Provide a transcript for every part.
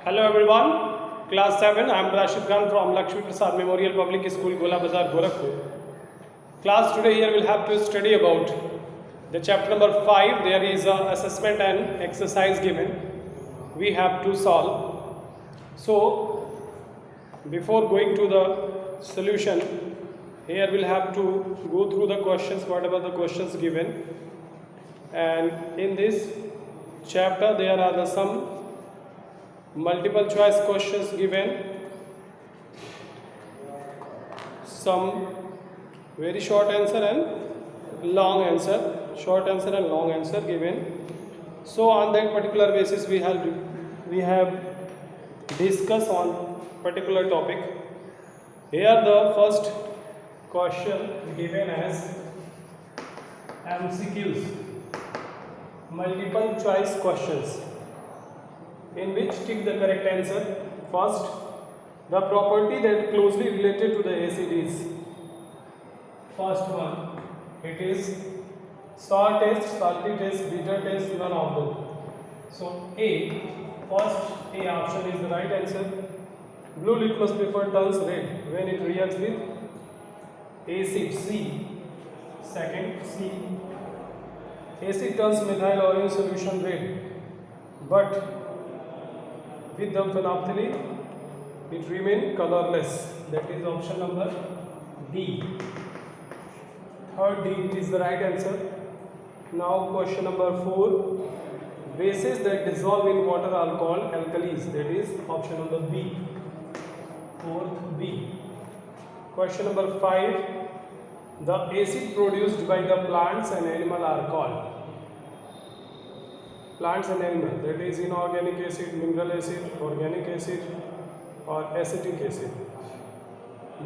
Hello everyone, class 7. I am Rashid Khan from Lakshmi Prasad Memorial Public School, Gola Bazar, Gorakhpur. Class today here will have to study about the chapter number 5. There is a assessment and exercise given. We have to solve. So before going to the solution, here we'll have to go through the questions, whatever the questions given. And in this chapter there are some multiple choice questions given, some very short answer and long answer, short answer and long answer given. So on that particular basis we have discussed on particular topic. Here the first question given as MCQs, multiple choice questions, in which tick the correct answer. First, the property that closely related to the acid is, first one, it is sour taste, salty taste, bitter taste, none of them. So first A option is the right answer. Blue litmus paper turns red when it reacts with acid. C. Second, C. Acid turns methyl orange solution red, but with the phenolphthalein it remains colorless. That is option number D. Third, D, it is the right answer. Now question number 4. Bases that dissolve in water are called alkalis. That is option number B. Fourth, B. Question number 5. The acid produced by the plants and animal are called, plants and animal, that is inorganic acid, mineral acid, organic acid or acetic acid.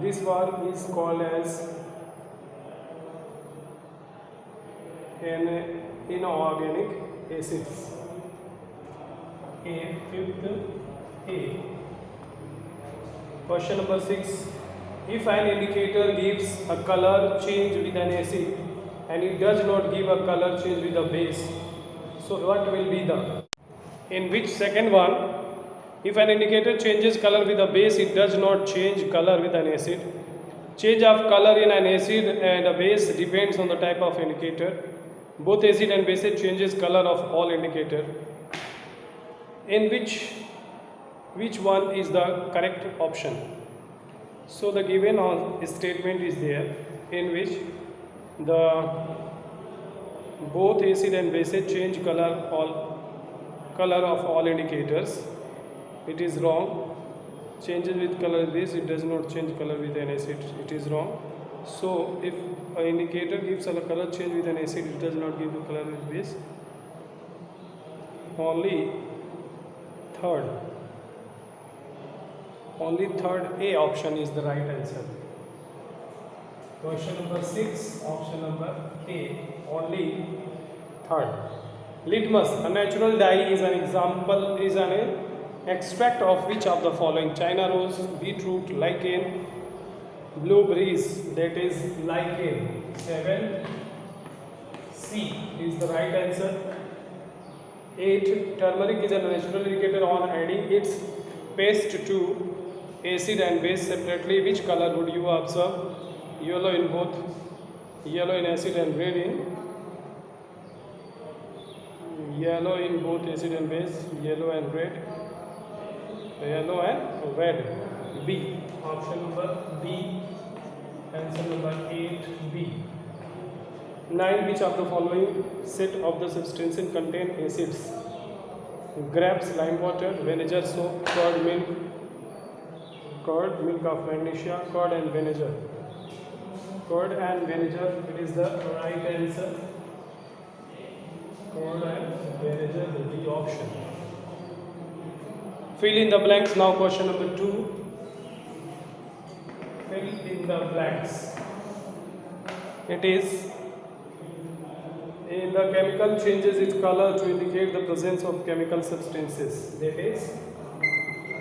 This one is called as an inorganic acids. Fifth A. Question number 6. If an indicator gives a color change with an acid and it does not give a color change with a base, so what will be the? In which second one, if an indicator changes color with a base, it does not change color with an acid. Change of color in an acid and a base depends on the type of indicator. Both acid and base changes color of all indicator. In which one is the correct option? So the given statement is there, in which the both acid and base change color of all indicators. It is wrong. Changes with color with base, it does not change color with an acid. It is wrong. So if an indicator gives a color change with an acid, it does not give the color with base. Only third A option is the right answer. Question number 6, option number A, only third. Litmus, a natural dye, is an example, is an extract of which of the following? China rose, beetroot, lichen, blueberries, that is lichen. 7, C is the right answer. 8, turmeric is a natural indicator on adding its paste to acid and base separately. Which color would you observe? Yellow in both, yellow in acid and red in, yellow in both acid and base, yellow and red, yellow and red. B, option number B, answer number 8B. 9, which of the following set of the substances contain acids? Grapes, lime water, vinegar, soap, curd, milk of magnesia, curd and vinegar. Curd and vinegar, it is the right answer. Curd and vinegar, the D option. Fill in the blanks. Now question number 2. Fill in the blanks. It is in the chemical changes its color to indicate the presence of chemical substances. That is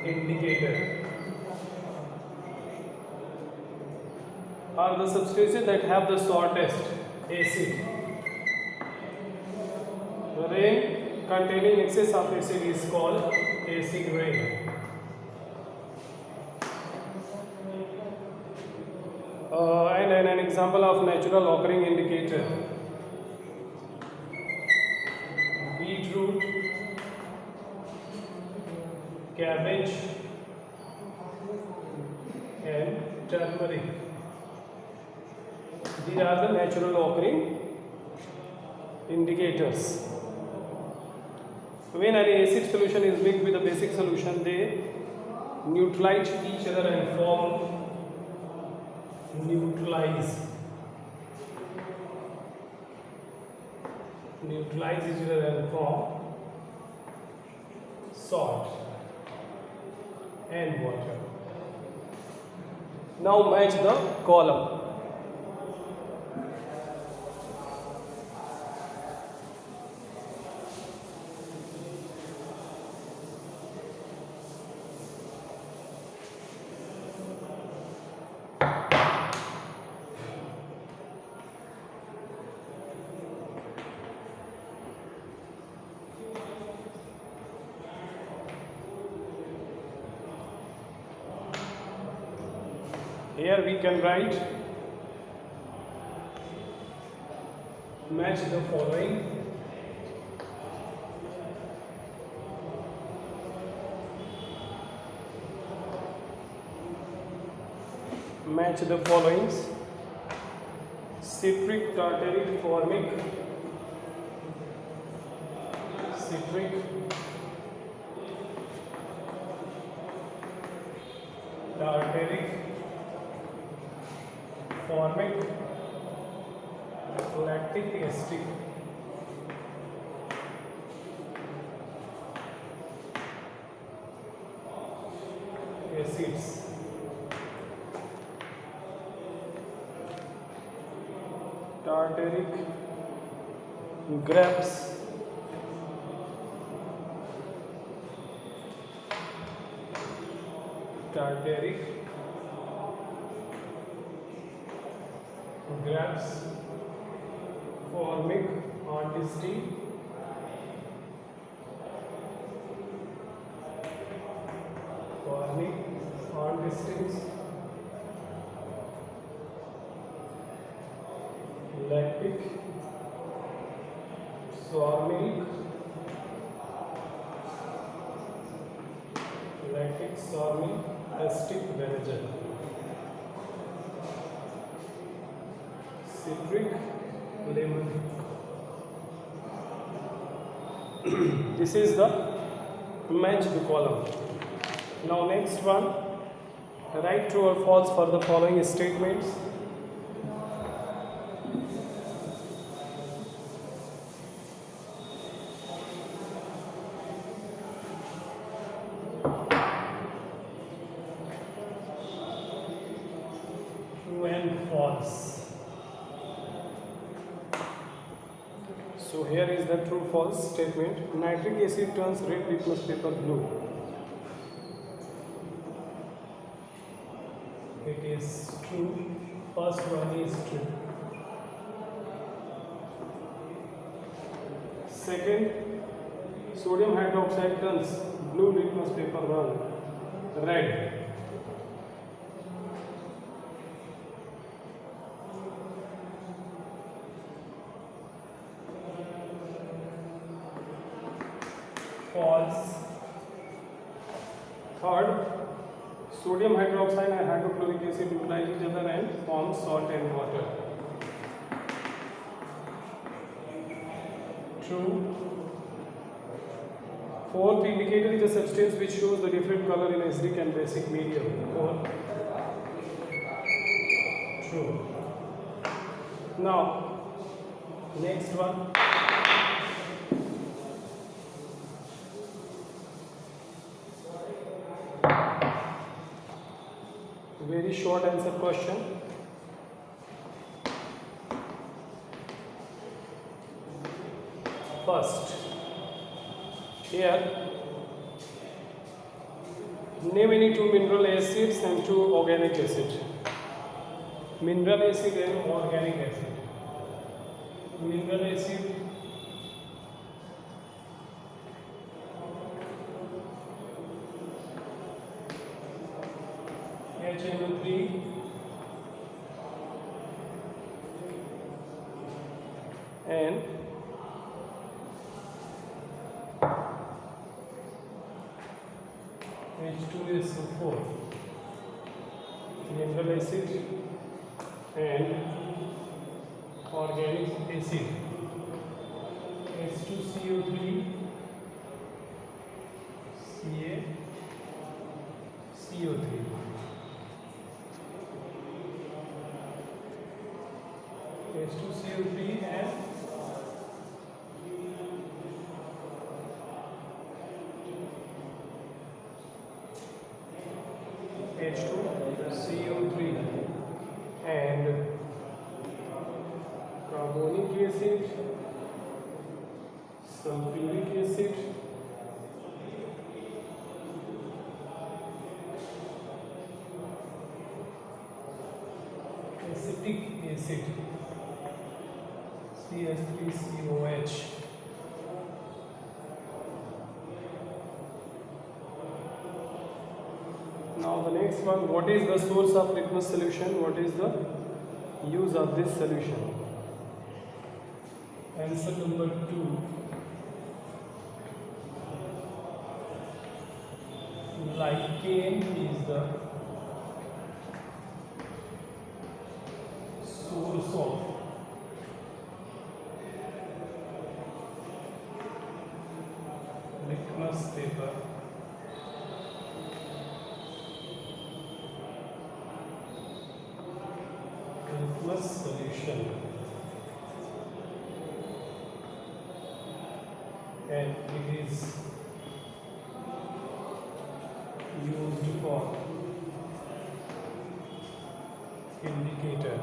indicator. Are the substances that have the shortest acid. Rain containing excess of acid is called acid rain. example of natural occurring indicator: beetroot, cabbage, and turmeric. These are the natural occurring indicators. When any acid solution is mixed with a basic solution, they neutralize each other and form neutralize each other and form salt and water. Now match the column. Here we can write match the following. Match the following: citric, tartaric, formic, citric, tartaric, formic, lactic acid. Acids. Tartaric, grapes, tartaric, grapes, formic, honesty, formic, honesty, lactic, sour milk, lactic, sour milk, acetic vinegar, citric, lemon. This is the match the column. Now next one, write true or false for the following statements. True and false. So here is the true false statement. Nitric acid turns red litmus paper blue. It is true. First one is true. Second, sodium hydroxide turns blue litmus paper 1 red. False. Third, sodium hydroxide and hydrochloric acid neutralize each other and form salt and water. True. Fourth, indicator is a substance which shows the different color in acidic and basic medium. Fourth. True. Now, next one. Very short answer question. First, here name any two mineral acids and two organic acids. Mineral acid and organic acid. Mineral acid HNO3, and H2SO4, mineral acid and organic acid, H2CO3, CaCO3. H2CO3 and H2CO3 and carbonic acid, sulfuric acid, acetic acid, CH3COH. Now the next one, what is the source of litmus solution? What is the use of this solution? Answer number 2. Lichen is the source of litmus paper. Litmus solution, and it is used for indicator.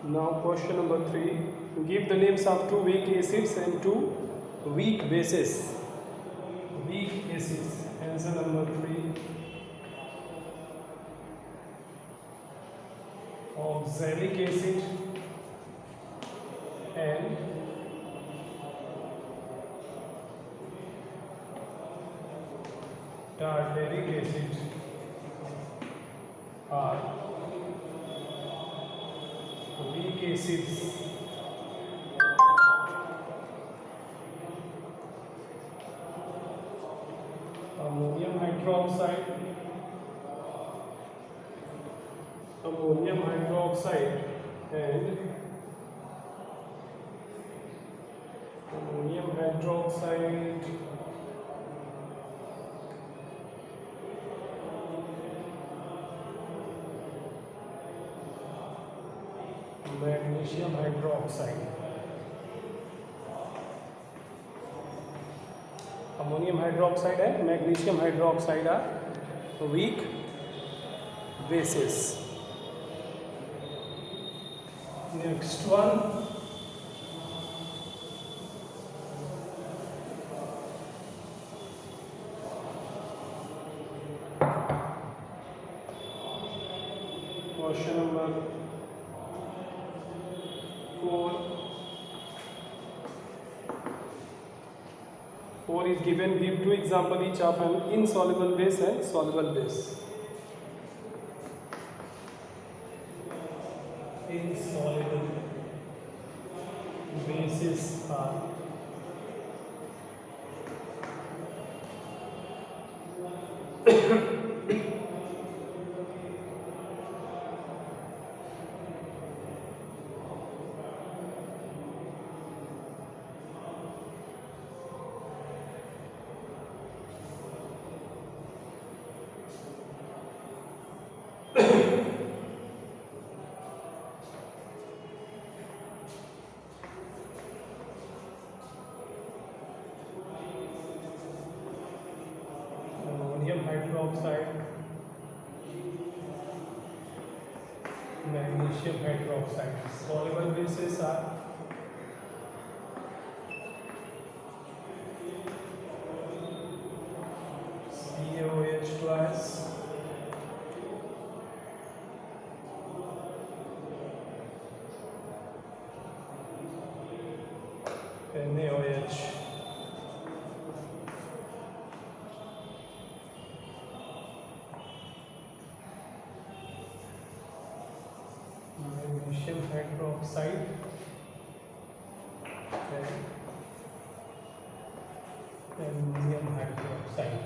Now question number 3, give the names of 2 weak acids and 2 weak bases. Weak acids, answer number 3, oxalic acid and tartaric acid are weak acids. Ammonium hydroxide and ammonium hydroxide magnesium hydroxide. Ammonium hydroxide and magnesium hydroxide are weak bases. Next one, question number 4. 4 is given. Give 2 examples each of an insoluble base and soluble base. Insoluble bases are ammonium hydroxide, magnesium hydroxide. Soluble bases are CaOH twice, NaOH. magnesium hydroxide and aluminum hydroxide.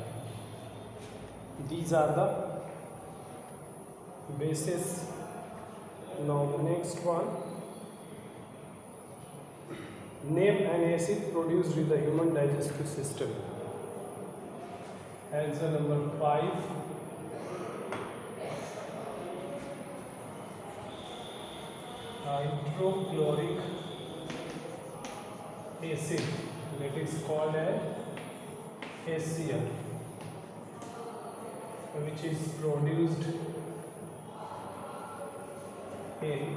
These are the bases. Now the next one, name an acid produced in the human digestive system. Answer number 5, hydrochloric acid, that is called as HCl, which is produced in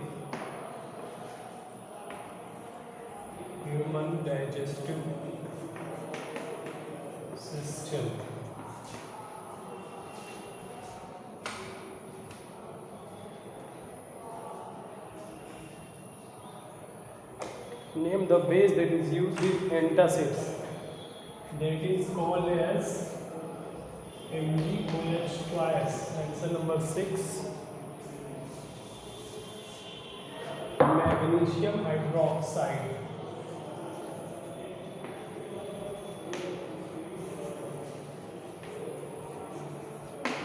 human digestive system. Name the base that is used in antacids. That is called as MgOH. Answer number 6, magnesium hydroxide.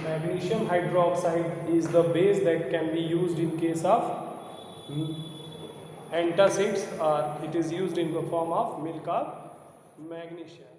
Magnesium hydroxide is the base that can be used in case of antacids, or it is used in the form of milk of magnesium.